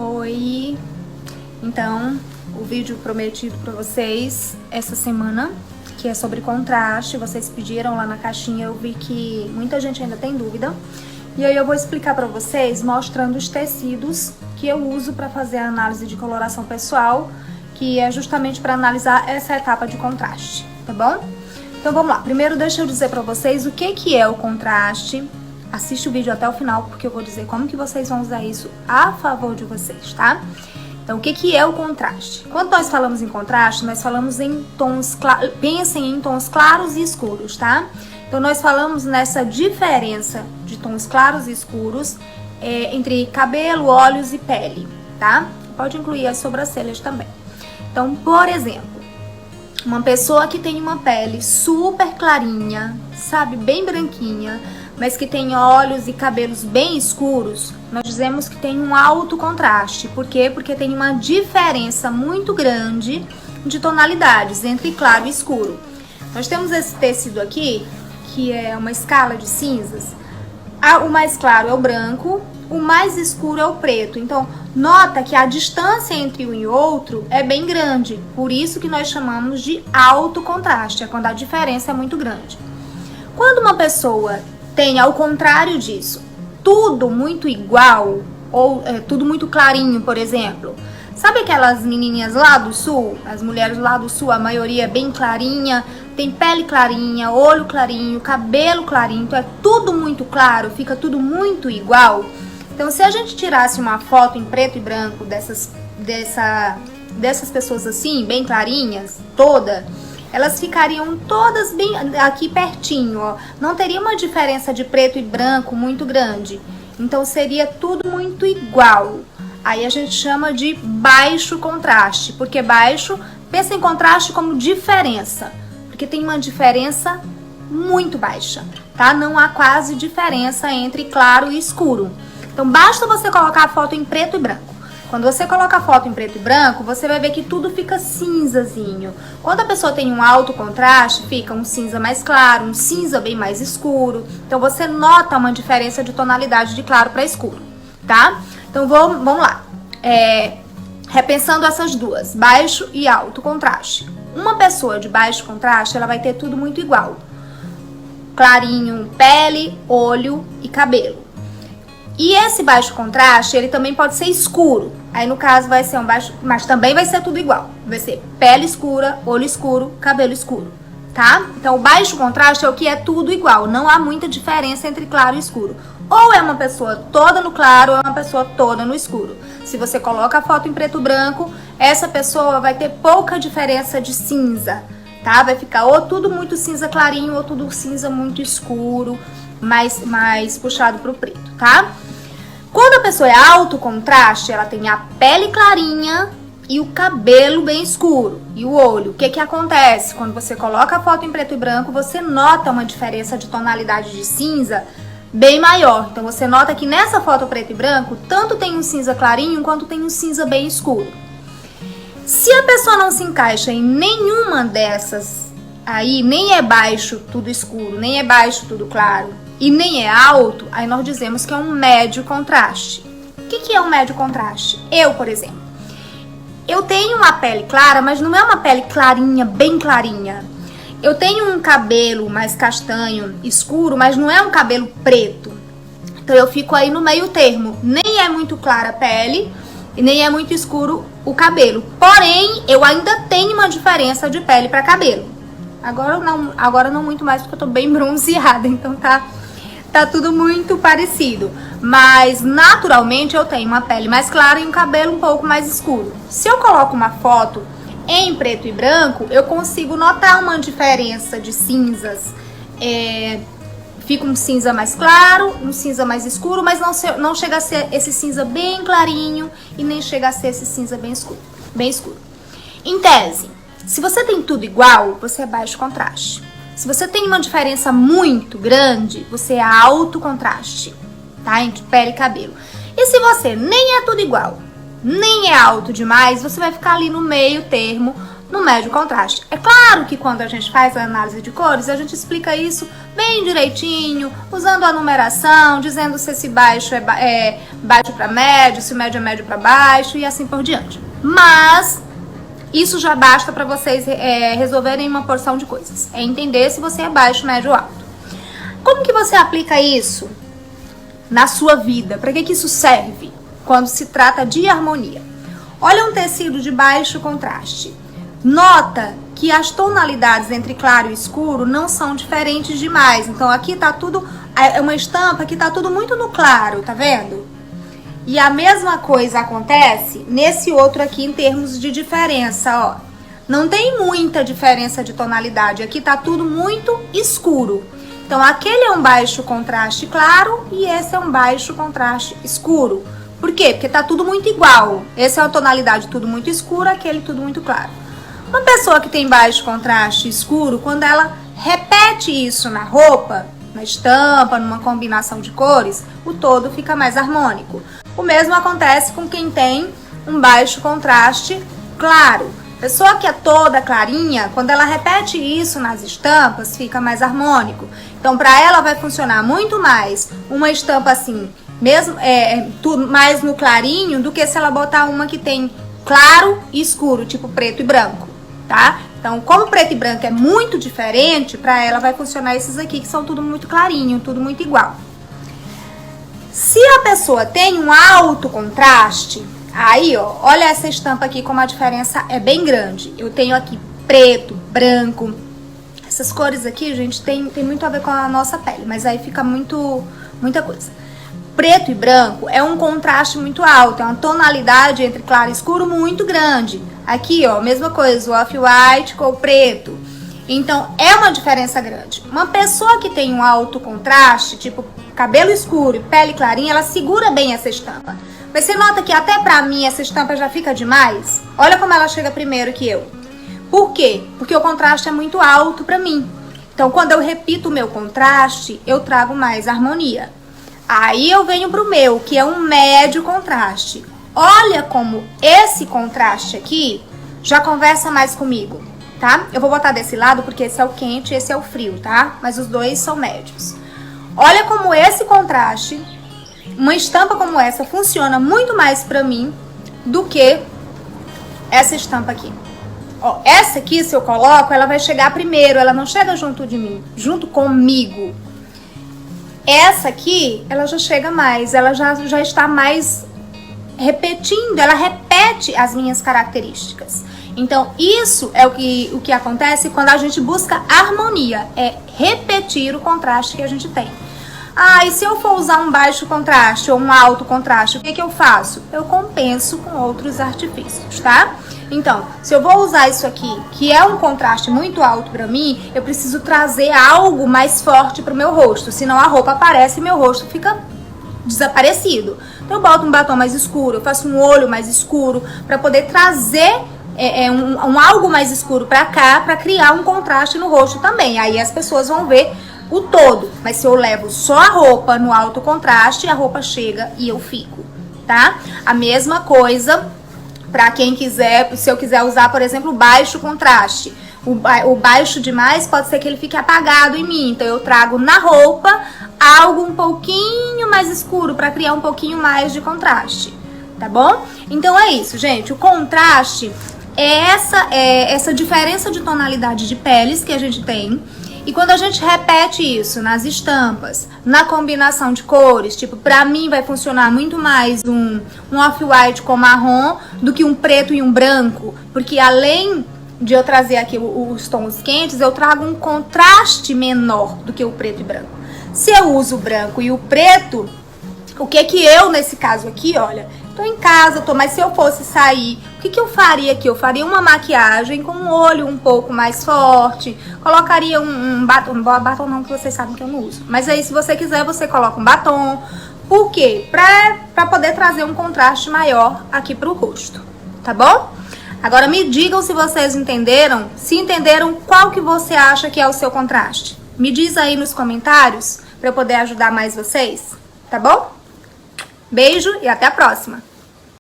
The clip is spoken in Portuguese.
Oi! Então, o vídeo prometido para vocês essa semana, que é sobre contraste, vocês pediram lá na caixinha, eu vi que muita gente ainda tem dúvida. E aí eu vou explicar para vocês mostrando os tecidos que eu uso para fazer a análise de coloração pessoal, que é justamente para analisar essa etapa de contraste, tá bom? Então vamos lá. Primeiro deixa eu dizer para vocês o que é o contraste. Assiste o vídeo até o final, porque eu vou dizer como que vocês vão usar isso a favor de vocês, tá? Então, o que é o contraste? Quando nós falamos em contraste, nós falamos em tons claros. Pensem em tons claros e escuros, tá? Então, nós falamos nessa diferença de tons claros e escuros entre cabelo, olhos e pele, tá? Pode incluir as sobrancelhas também. Então, por exemplo, uma pessoa que tem uma pele super clarinha, sabe, bem branquinha, mas que tem olhos e cabelos bem escuros, nós dizemos que tem um alto contraste. Por quê? Porque tem uma diferença muito grande de tonalidades entre claro e escuro. Nós temos esse tecido aqui, que é uma escala de cinzas. O mais claro é o branco, o mais escuro é o preto. Então, nota que a distância entre um e outro é bem grande. Por isso que nós chamamos de alto contraste, é quando a diferença é muito grande. Quando uma pessoa tem, ao contrário disso, tudo muito igual, ou tudo muito clarinho, por exemplo. Sabe aquelas menininhas lá do sul? As mulheres lá do sul, a maioria é bem clarinha, tem pele clarinha, olho clarinho, cabelo clarinho, então é tudo muito claro, fica tudo muito igual. Então, se a gente tirasse uma foto em preto e branco dessas pessoas assim, bem clarinhas, elas ficariam todas bem aqui pertinho, ó. Não teria uma diferença de preto e branco muito grande. Então, seria tudo muito igual. Aí a gente chama de baixo contraste. Porque baixo, pensa em contraste como diferença. Porque tem uma diferença muito baixa, tá? Não há quase diferença entre claro e escuro. Então, basta você colocar a foto em preto e branco. Quando você coloca a foto em preto e branco, você vai ver que tudo fica cinzazinho. Quando a pessoa tem um alto contraste, fica um cinza mais claro, um cinza bem mais escuro. Então, você nota uma diferença de tonalidade de claro para escuro, tá? Então, vamos lá. Repensando essas duas, baixo e alto contraste. Uma pessoa de baixo contraste, ela vai ter tudo muito igual. Clarinho, pele, olho e cabelo. E esse baixo contraste, ele também pode ser escuro. Aí, no caso, vai ser um baixo, mas também vai ser tudo igual. Vai ser pele escura, olho escuro, cabelo escuro, tá? Então, o baixo contraste é o que é tudo igual. Não há muita diferença entre claro e escuro. Ou é uma pessoa toda no claro, ou é uma pessoa toda no escuro. Se você coloca a foto em preto e branco, essa pessoa vai ter pouca diferença de cinza, tá? Vai ficar ou tudo muito cinza clarinho, ou tudo cinza muito escuro, mais puxado pro preto, tá? Quando a pessoa é alto contraste, ela tem a pele clarinha e o cabelo bem escuro. E o olho, o que acontece? Quando você coloca a foto em preto e branco, você nota uma diferença de tonalidade de cinza bem maior. Então, você nota que nessa foto preto e branco, tanto tem um cinza clarinho, quanto tem um cinza bem escuro. Se a pessoa não se encaixa em nenhuma dessas aí, nem é baixo tudo escuro, nem é baixo tudo claro, e nem é alto, aí nós dizemos que é um médio contraste. O que é um médio contraste? Eu, por exemplo, eu tenho uma pele clara, mas não é uma pele clarinha, bem clarinha. Eu tenho um cabelo mais castanho, escuro, mas não é um cabelo preto. Então, eu fico aí no meio termo. Nem é muito clara a pele e nem é muito escuro o cabelo. Porém, eu ainda tenho uma diferença de pele para cabelo. Agora não muito mais, porque eu tô bem bronzeada, então tá tudo muito parecido. Mas, naturalmente, eu tenho uma pele mais clara e um cabelo um pouco mais escuro. Se eu coloco uma foto em preto e branco, eu consigo notar uma diferença de cinzas. Fica um cinza mais claro, um cinza mais escuro, mas não chega a ser esse cinza bem clarinho e nem chega a ser esse cinza bem escuro. Em tese, se você tem tudo igual, você é baixo contraste. Se você tem uma diferença muito grande, você é alto contraste, tá? Entre pele e cabelo. E se você nem é tudo igual, nem é alto demais, você vai ficar ali no meio termo, no médio contraste. É claro que quando a gente faz a análise de cores, a gente explica isso bem direitinho, usando a numeração, dizendo se esse baixo é baixo para médio, se o médio é médio para baixo e assim por diante. Mas isso já basta para vocês resolverem uma porção de coisas. É entender se você é baixo, médio ou alto. Como que você aplica isso na sua vida? Para que isso serve quando se trata de harmonia? Olha um tecido de baixo contraste. Nota que as tonalidades entre claro e escuro não são diferentes demais. Então aqui tá tudo, é uma estampa que tá tudo muito no claro, tá vendo? E a mesma coisa acontece nesse outro aqui em termos de diferença, ó. Não tem muita diferença de tonalidade, aqui tá tudo muito escuro. Então aquele é um baixo contraste claro e esse é um baixo contraste escuro. Por quê? Porque tá tudo muito igual. Essa é uma tonalidade tudo muito escuro, aquele tudo muito claro. Uma pessoa que tem baixo contraste escuro, quando ela repete isso na roupa, na estampa, numa combinação de cores, o todo fica mais harmônico. O mesmo acontece com quem tem um baixo contraste claro. Pessoa que é toda clarinha, quando ela repete isso nas estampas, fica mais harmônico. Então, para ela vai funcionar muito mais uma estampa assim, mesmo tudo mais no clarinho, do que se ela botar uma que tem claro e escuro, tipo preto e branco, tá? Então, como preto e branco é muito diferente, para ela vai funcionar esses aqui que são tudo muito clarinho, tudo muito igual. Se a pessoa tem um alto contraste, aí, ó, olha essa estampa aqui como a diferença é bem grande. Eu tenho aqui preto, branco. Essas cores aqui, gente, tem muito a ver com a nossa pele, mas aí fica muita coisa. Preto e branco é um contraste muito alto, é uma tonalidade entre claro e escuro muito grande. Aqui, ó, mesma coisa, o off-white com o preto. Então, é uma diferença grande. Uma pessoa que tem um alto contraste, tipo cabelo escuro e pele clarinha, ela segura bem essa estampa. Mas você nota que até pra mim essa estampa já fica demais? Olha como ela chega primeiro que eu. Por quê? Porque o contraste é muito alto pra mim. Então, quando eu repito o meu contraste, eu trago mais harmonia. Aí eu venho pro meu, que é um médio contraste. Olha como esse contraste aqui já conversa mais comigo, tá? Eu vou botar desse lado porque esse é o quente e esse é o frio, tá? Mas os dois são médios. Olha como esse contraste, uma estampa como essa, funciona muito mais pra mim do que essa estampa aqui. Ó, essa aqui, se eu coloco, ela vai chegar primeiro, ela não chega junto de mim, junto comigo. Essa aqui, ela já chega mais, ela já está mais repetindo, ela repete as minhas características. Então, isso é o que acontece quando a gente busca harmonia, é repetir o contraste que a gente tem. Ah, e se eu for usar um baixo contraste ou um alto contraste, o que eu faço? Eu compenso com outros artifícios, tá? Então, se eu vou usar isso aqui, que é um contraste muito alto pra mim, eu preciso trazer algo mais forte pro meu rosto, senão a roupa aparece e meu rosto fica desaparecido. Então, eu boto um batom mais escuro, eu faço um olho mais escuro, pra poder trazer um algo mais escuro pra cá, pra criar um contraste no rosto também. Aí as pessoas vão ver o todo, mas se eu levo só a roupa no alto contraste, a roupa chega e eu fico, tá? A mesma coisa para quem quiser, se eu quiser usar, por exemplo, baixo contraste. O baixo demais pode ser que ele fique apagado em mim, então eu trago na roupa algo um pouquinho mais escuro para criar um pouquinho mais de contraste, tá bom? Então é isso, gente, o contraste é essa diferença de tonalidade de peles que a gente tem. E quando a gente repete isso nas estampas, na combinação de cores, tipo, pra mim vai funcionar muito mais um off-white com marrom do que um preto e um branco, porque além de eu trazer aqui os tons quentes, eu trago um contraste menor do que o preto e branco. Se eu uso o branco e o preto, o que eu, nesse caso aqui, olha, tô em casa, mas se eu fosse sair, o que eu faria aqui? Eu faria uma maquiagem com um olho um pouco mais forte, colocaria um batom não, que vocês sabem que eu não uso. Mas aí, se você quiser, você coloca um batom. Por quê? Pra poder trazer um contraste maior aqui pro rosto, tá bom? Agora me digam se vocês entenderam, se entenderam, qual que você acha que é o seu contraste. Me diz aí nos comentários pra eu poder ajudar mais vocês, tá bom? Beijo e até a próxima!